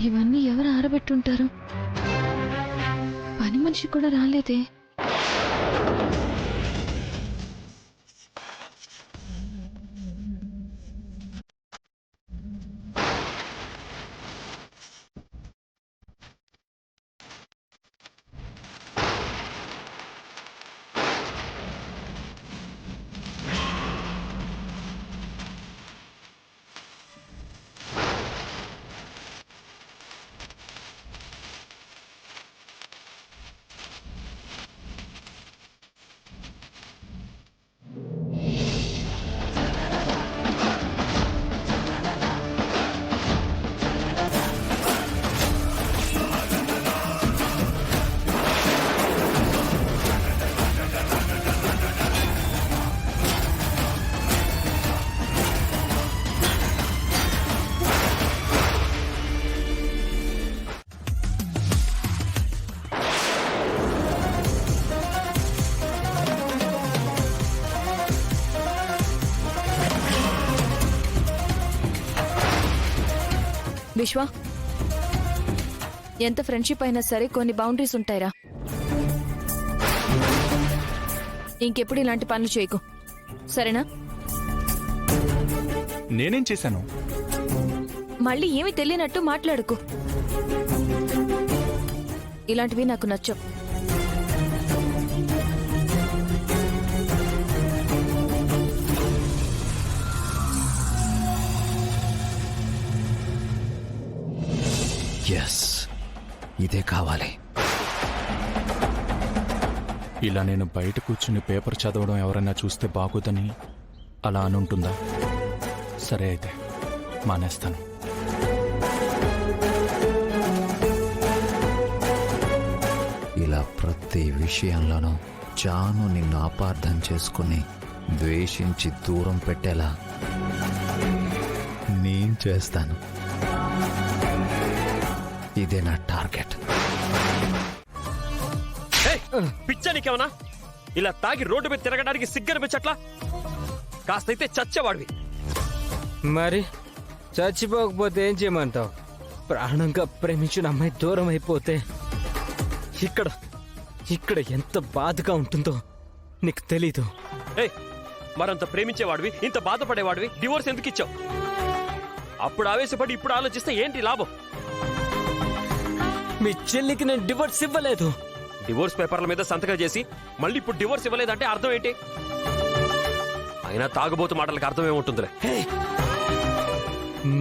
ఇవన్నీ ఎవరు ఆరబెట్టుంటారు? పని మనిషి కూడా రాలేదే. విశ్వ, ఎంత ఫ్రెండ్షిప్ అయినా సరే కొన్ని బౌండరీస్ ఉంటాయిరా. ఇంకెప్పుడు ఇలాంటి పనులు చేయకు, సరేనా? నేనేం చేశాను? మళ్ళీ ఏమీ తెలియనట్టు మాట్లాడుకు. ఇలాంటివి నాకు నచ్చవు. ఎస్, ఇదే కావాలి. ఇలా నేను బయట కూర్చుని పేపర్ చదవడం ఎవరైనా చూస్తే బాగోదని అలా అనుంటుందా? సరే అయితే మానేస్తాను. ఇలా ప్రతి విషయంలోనూ జాను నిన్ను అపార్థం చేసుకుని ద్వేషించి దూరం పెట్టేలా నేను చేస్తాను. ఇదే నా టార్గెట్. పిచ్చానికేమన్నా ఇలా తాగి రోడ్డు మీద తిరగడానికి సిగ్గనిపించట్లా? కాస్తైతే చచ్చేవాడివి. మరి చచ్చిపోకపోతే ఏం చేయమంటావు? ప్రాణంగా ప్రేమించిన అమ్మాయి దూరం అయిపోతే ఇక్కడ ఇక్కడ ఎంత బాధగా ఉంటుందో నీకు తెలీదు. మరంత ప్రేమించేవాడివి, ఇంత బాధపడేవాడివి డివోర్స్ ఎందుకు ఇచ్చావు? అప్పుడు ఆవేశపడి ఇప్పుడు ఆలోచిస్తే ఏంటి లాభం? మీ చెల్లికి నేను డివోర్స్ ఇవ్వలేదు. డివోర్స్ పేపర్ల మీద సంతకం చేసి మళ్ళీ ఇప్పుడు డివోర్స్ ఇవ్వలేదంటే అర్థం ఏంటి? అయినా తాగుబోతు మాటలకు అర్థం ఏముంటుందిలే.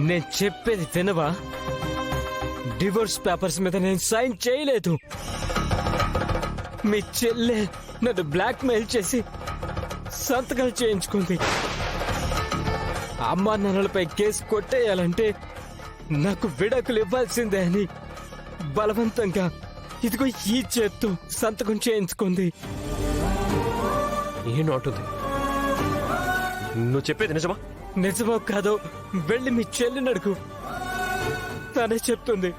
నేను చెప్పేది వినవా? డివోర్స్ పేపర్స్ మీద నేను సైన్ చేయలేదు. మీ చెల్లె నన్ను బ్లాక్ మెయిల్ చేసి సంతకాలు చేయించుకుంది. అమ్మా నాన్నలపై కేసు కొట్టేయాలంటే నాకు విడాకులు ఇవ్వాల్సిందే అని బలవంతంగా ఇదిగో ఈ చేత్తో సంతకం చేయించుకుంది. ఏం అంటుంది? నువ్వు చెప్పేది నిజమా? నిజమో కాదో వెళ్ళి మీ చెల్లిని అడుగు, తనే చెప్తుంది.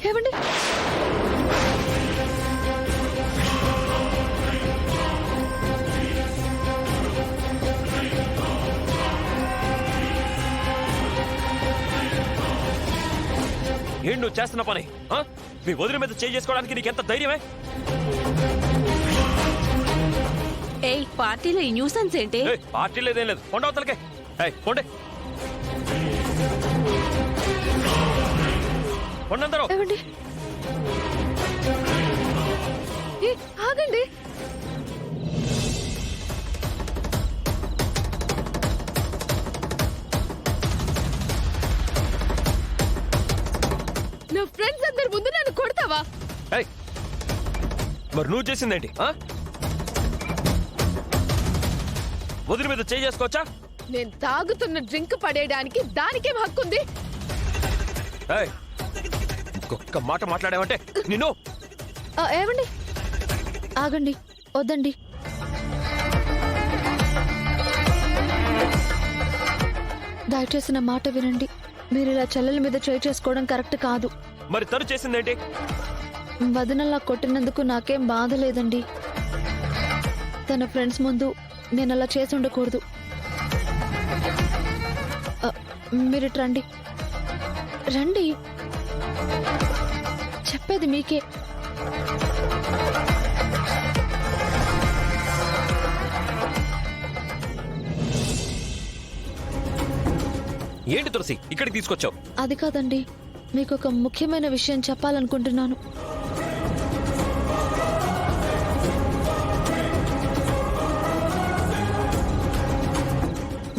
ఏమండి? ఏంటి నువ్వు చేస్తున్న పని? మీ వదిన మీద చేయి చేసుకోవడానికి నీకెంత ధైర్యమే? ఏయ్, పార్టీలో ఈ న్యూసెన్స్ ఏంటి? పార్టీ లేదేం లేదు, కొండవతలకే కొండే కొండందరూ. ఏమండి? ఆగండి. నా ఫ్రెండ్స్ అందరి ముందు నన్ను కొడతావా? మరి నువ్వు చేసిందేంటి? వదిలి మీద చేయి చేసుకోవచ్చా? నేను తాగుతున్న డ్రింక్ పడేయడానికి దానికేం హక్కుంది? ఒక్క మాట మాట్లాడావంటే నిన్ను. ఏమండి? ఆగండి, వద్దండి. దయచేసి నా మాట వినండి. మీరు ఇలా చెల్లెల మీద చేయి చేసుకోవడం కరెక్ట్ కాదు. మరి తను చేసిందేంటి? వదినలా కొట్టినందుకు నాకేం బాధ లేదండి. తన ఫ్రెండ్స్ ముందు నేను అలా చేసి ఉండకూడదు. మీరు ఇటు రండి. రండి, చెప్పేది మీకే. ఏంటి తులసి ఇక్కడికి తీసుకొచ్చావు? అది కాదండి, మీకు ఒక ముఖ్యమైన విషయం చెప్పాలనుకుంటున్నాను.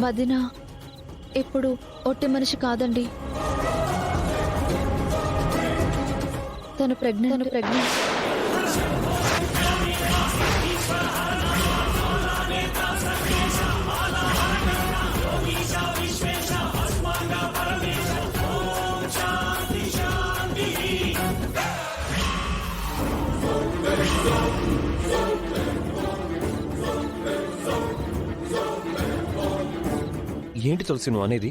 వదిన ఇప్పుడు ఒట్టి మనిషి కాదండి. తను ప్రెగ్నెంట్. ఏంటి తులసి నువ్వు అనేది?